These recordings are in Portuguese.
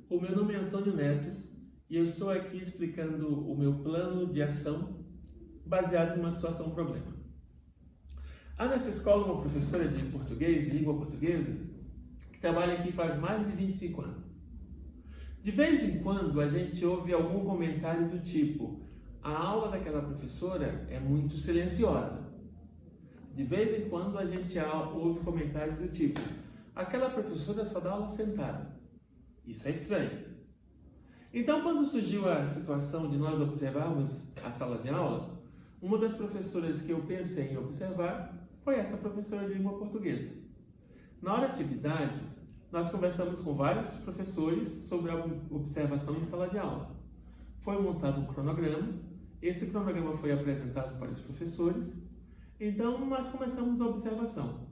O meu nome é Antônio Neto e eu estou aqui explicando o meu plano de ação baseado numa situação-problema. Há nessa escola uma professora de português, de língua portuguesa, que trabalha aqui faz mais de 25 anos. De vez em quando a gente ouve algum comentário do tipo: a aula daquela professora é muito silenciosa. De vez em quando a gente ouve comentários do tipo: aquela professora só dá aula sentada. Isso é estranho. Então, quando surgiu a situação de nós observarmos a sala de aula, uma das professoras que eu pensei em observar foi essa professora de língua portuguesa. Na hora de atividade, nós conversamos com vários professores sobre a observação em sala de aula. Foi montado um cronograma, esse cronograma foi apresentado para os professores, então nós começamos a observação.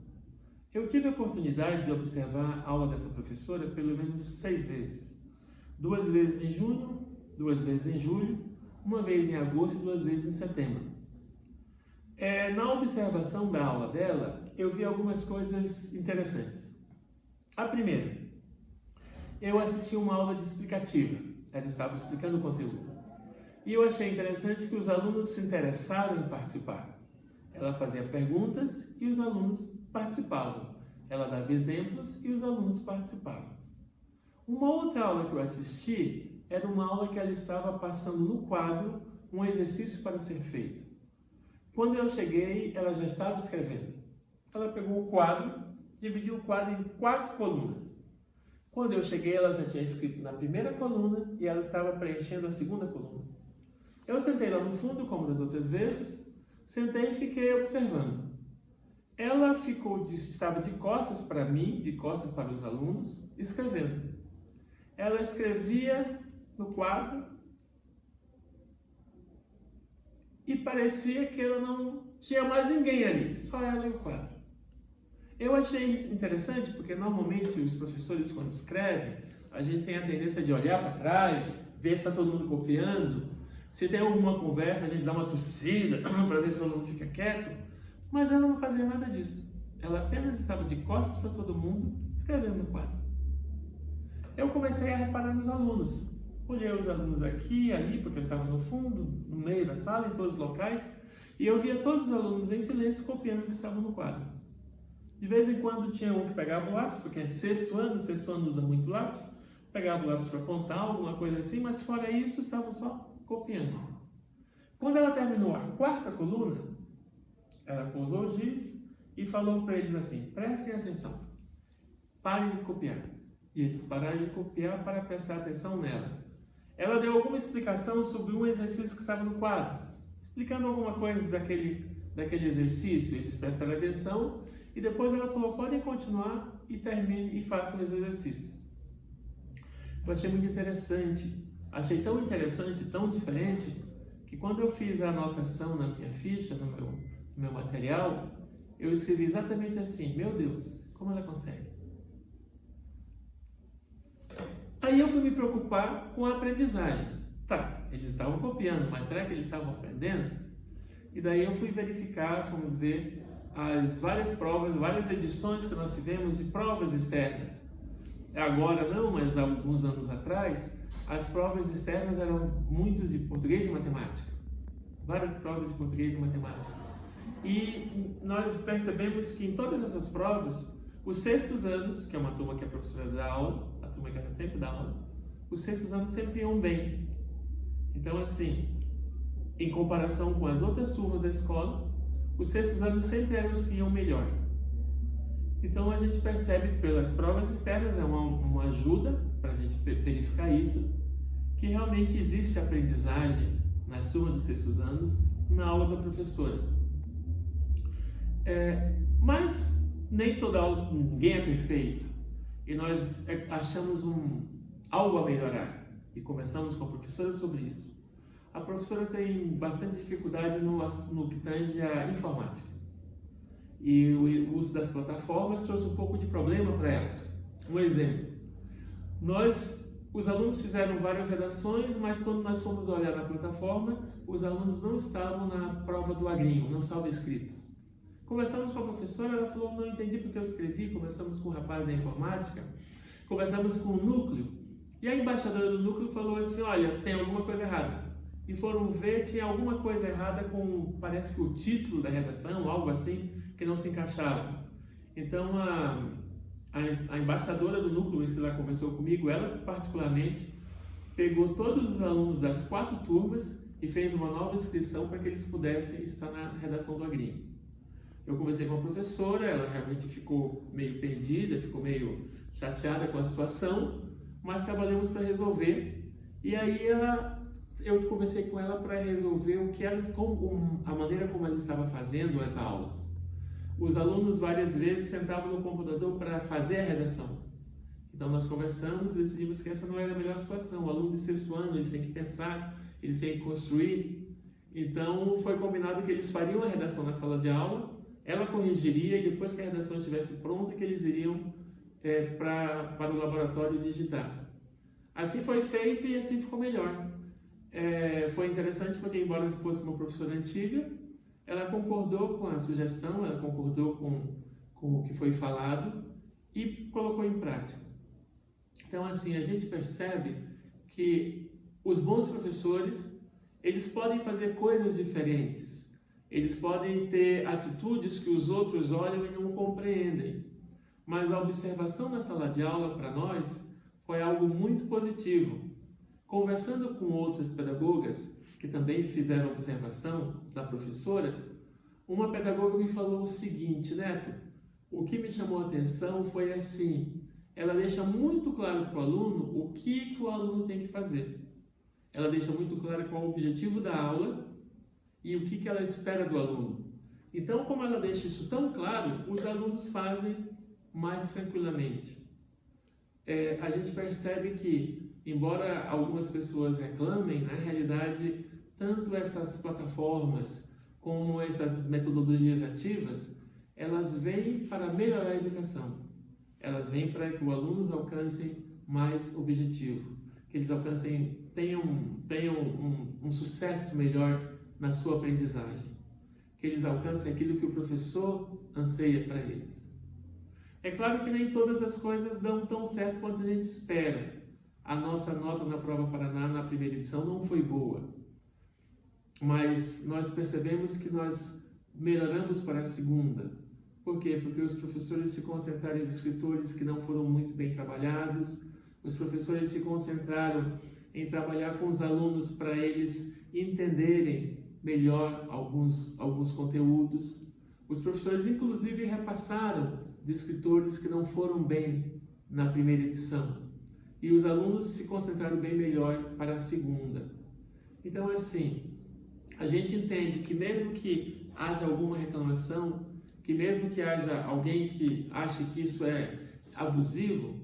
Eu tive a oportunidade de observar a aula dessa professora pelo menos 6 vezes. 2 vezes em junho, 2 vezes em julho, 1 vez em agosto e 2 vezes em setembro. Na observação da aula dela, eu vi algumas coisas interessantes. A primeira, eu assisti uma aula de explicativa. Ela estava explicando o conteúdo. E eu achei interessante que os alunos se interessaram em participar. Ela fazia perguntas e os alunos participavam. Ela dava exemplos e os alunos participavam. Uma outra aula que eu assisti era uma aula que ela estava passando no quadro um exercício para ser feito. Quando eu cheguei, ela já estava escrevendo. Ela pegou o quadro, dividiu o quadro em 4 colunas. Quando eu cheguei, ela já tinha escrito na primeira coluna e ela estava preenchendo a segunda coluna. Eu sentei lá no fundo, como das outras vezes, sentei e fiquei observando. Ela estava de costas para mim, de costas para os alunos, escrevendo. Ela escrevia no quadro e parecia que ela não tinha mais ninguém ali, só ela e o quadro. Eu achei interessante porque normalmente os professores, quando escrevem, a gente tem a tendência de olhar para trás, ver se está todo mundo copiando. Se tem alguma conversa, a gente dá uma tossida para ver se todo mundo fica quieto. Mas ela não fazia nada disso. Ela apenas estava de costas para todo mundo, escrevendo no quadro. Eu comecei a reparar nos alunos. Olhei os alunos aqui e ali, porque eu estava no fundo, no meio da sala, em todos os locais, e eu via todos os alunos em silêncio copiando o que estava no quadro. De vez em quando tinha um que pegava o lápis, porque é sexto ano usa muito lápis, pegava o lápis para apontar, alguma coisa assim, mas fora isso, estavam só copiando. Quando ela terminou a 4ª coluna, ela pousou o giz e falou para eles assim: prestem atenção, parem de copiar. E eles pararam de copiar para prestar atenção nela. Ela deu alguma explicação sobre um exercício que estava no quadro, explicando alguma coisa daquele exercício. Eles prestaram atenção e depois ela falou: podem continuar e terminem e façam os exercícios. Eu achei muito interessante, achei tão interessante, tão diferente, que quando eu fiz a anotação na minha ficha, no meu material, eu escrevi exatamente assim: meu Deus, como ela consegue? Aí eu fui me preocupar com a aprendizagem. Tá, eles estavam copiando, mas será que eles estavam aprendendo? E daí eu fui verificar, fomos ver as várias provas, várias edições que nós tivemos de provas externas. Agora não, mas há alguns anos atrás, as provas externas eram muitas de português e matemática. Várias provas de português e matemática. E nós percebemos que em todas essas provas, os 6º anos, que é uma turma que a professora dá aula, a turma que ela sempre dá aula, os 6º anos sempre iam bem. Então, assim, em comparação com as outras turmas da escola, os 6º anos sempre eram os que iam melhor. Então, a gente percebe pelas provas externas, é uma ajuda para a gente verificar isso, que realmente existe aprendizagem nas turmas dos 6º anos na aula da professora. Mas nem toda aula, ninguém é perfeito. E nós achamos algo a melhorar. E conversamos com a professora sobre isso. A professora tem bastante dificuldade no que tange a informática. E o uso das plataformas trouxe um pouco de problema para ela. Um exemplo. Os alunos fizeram várias redações, mas quando nós fomos olhar na plataforma, os alunos não estavam na prova do agrinho, não estavam inscritos. Conversamos com a professora, ela falou: não entendi porque eu escrevi. Conversamos com o rapaz da informática, conversamos com o núcleo E a embaixadora do núcleo falou assim, olha, tem alguma coisa errada. E foram ver, tinha alguma coisa errada com, parece que o título da redação, algo assim, que não se encaixava. Então, a embaixadora do núcleo, se ela conversou comigo, ela particularmente pegou todos os alunos das 4 turmas e fez uma nova inscrição para que eles pudessem estar na redação do Agrinho. Eu conversei com a professora, ela realmente ficou meio perdida, ficou meio chateada com a situação, mas trabalhamos para resolver. E aí eu conversei com ela para resolver a maneira como ela estava fazendo as aulas. Os alunos várias vezes sentavam no computador para fazer a redação. Então nós conversamos e decidimos que essa não era a melhor situação. O aluno de 6º ano, eles têm que pensar, eles têm que construir. Então foi combinado que eles fariam a redação na sala de aula, ela corrigiria e depois que a redação estivesse pronta, que eles iriam para o laboratório digitar. Assim foi feito e assim ficou melhor. Foi interessante porque, embora fosse uma professora antiga, ela concordou com a sugestão, ela concordou com o que foi falado e colocou em prática. Então, assim, a gente percebe que os bons professores, eles podem fazer coisas diferentes, eles podem ter atitudes que os outros olham e não compreendem, mas a observação na sala de aula, para nós, foi algo muito positivo. Conversando com outras pedagogas, que também fizeram observação da professora, uma pedagoga me falou o seguinte, Neto, o que me chamou a atenção foi assim, ela deixa muito claro para o aluno o que o aluno tem que fazer. Ela deixa muito claro qual é o objetivo da aula e o que ela espera do aluno. Então, como ela deixa isso tão claro, os alunos fazem mais tranquilamente. A gente percebe que, embora algumas pessoas reclamem, na realidade, tanto essas plataformas como essas metodologias ativas, elas vêm para melhorar a educação. Elas vêm para que os alunos alcancem mais objetivo, que eles tenham um sucesso melhor na sua aprendizagem, que eles alcancem aquilo que o professor anseia para eles. É claro que nem todas as coisas dão tão certo quanto a gente espera. A nossa nota na Prova Paraná, na primeira edição, não foi boa. Mas nós percebemos que nós melhoramos para a segunda. Por quê? Porque os professores se concentraram em escritores que não foram muito bem trabalhados, os professores se concentraram em trabalhar com os alunos para eles entenderem melhor alguns conteúdos. Os professores, inclusive, repassaram de escritores que não foram bem na primeira edição. E os alunos se concentraram bem melhor para a segunda. Então, assim, a gente entende que mesmo que haja alguma reclamação, que mesmo que haja alguém que ache que isso é abusivo,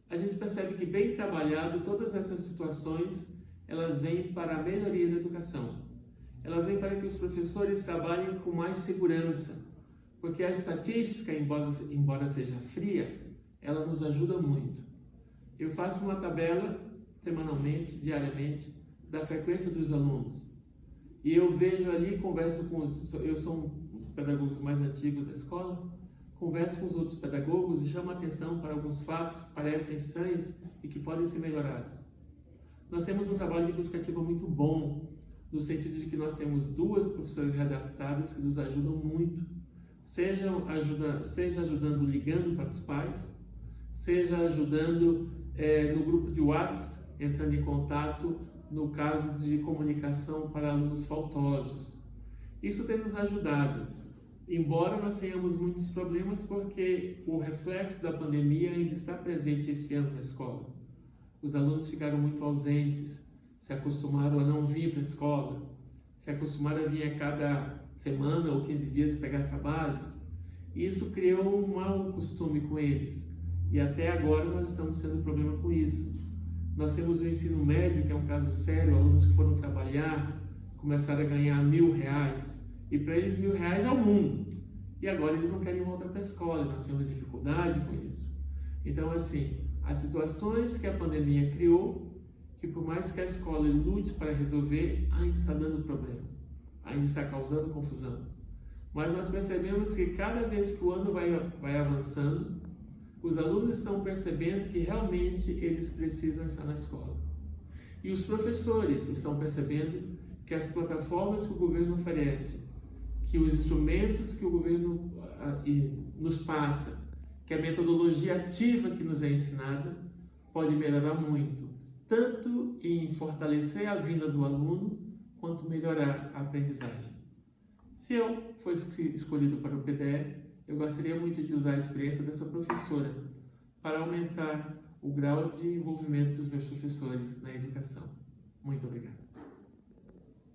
a gente percebe que, bem trabalhado, todas essas situações, elas vêm para a melhoria da educação. Elas vêm para que os professores trabalhem com mais segurança, porque a estatística, embora seja fria, ela nos ajuda muito. Eu faço uma tabela semanalmente, diariamente, da frequência dos alunos. E eu vejo ali, converso com eu sou um dos pedagogos mais antigos da escola, converso com os outros pedagogos e chamo a atenção para alguns fatos que parecem estranhos e que podem ser melhorados. Nós temos um trabalho de busca ativa muito bom, no sentido de que nós temos 2 professoras readaptadas que nos ajudam muito, seja ajudando ligando para os pais, seja ajudando no grupo de WhatsApp, entrando em contato no caso de comunicação para alunos faltosos. Isso tem nos ajudado, embora nós tenhamos muitos problemas, porque o reflexo da pandemia ainda está presente esse ano na escola. Os alunos ficaram muito ausentes, se acostumaram a não vir para a escola, se acostumaram a vir a cada semana ou 15 dias pegar trabalhos. E isso criou um mau costume com eles. E até agora nós estamos tendo problema com isso. Nós temos o ensino médio, que é um caso sério, alunos que foram trabalhar, começaram a ganhar R$1.000, e para eles R$1.000 é o mundo. E agora eles não querem voltar para a escola, nós temos dificuldade com isso. Então, assim, as situações que a pandemia criou, que por mais que a escola lute para resolver, ainda está dando problema, ainda está causando confusão. Mas nós percebemos que cada vez que o ano vai avançando, os alunos estão percebendo que realmente eles precisam estar na escola. E os professores estão percebendo que as plataformas que o governo oferece, que os instrumentos que o governo nos passa, que a metodologia ativa que nos é ensinada, pode melhorar muito, tanto em fortalecer a vinda do aluno, quanto melhorar a aprendizagem. Se eu for escolhido para o PDE, eu gostaria muito de usar a experiência dessa professora para aumentar o grau de envolvimento dos meus professores na educação. Muito obrigado.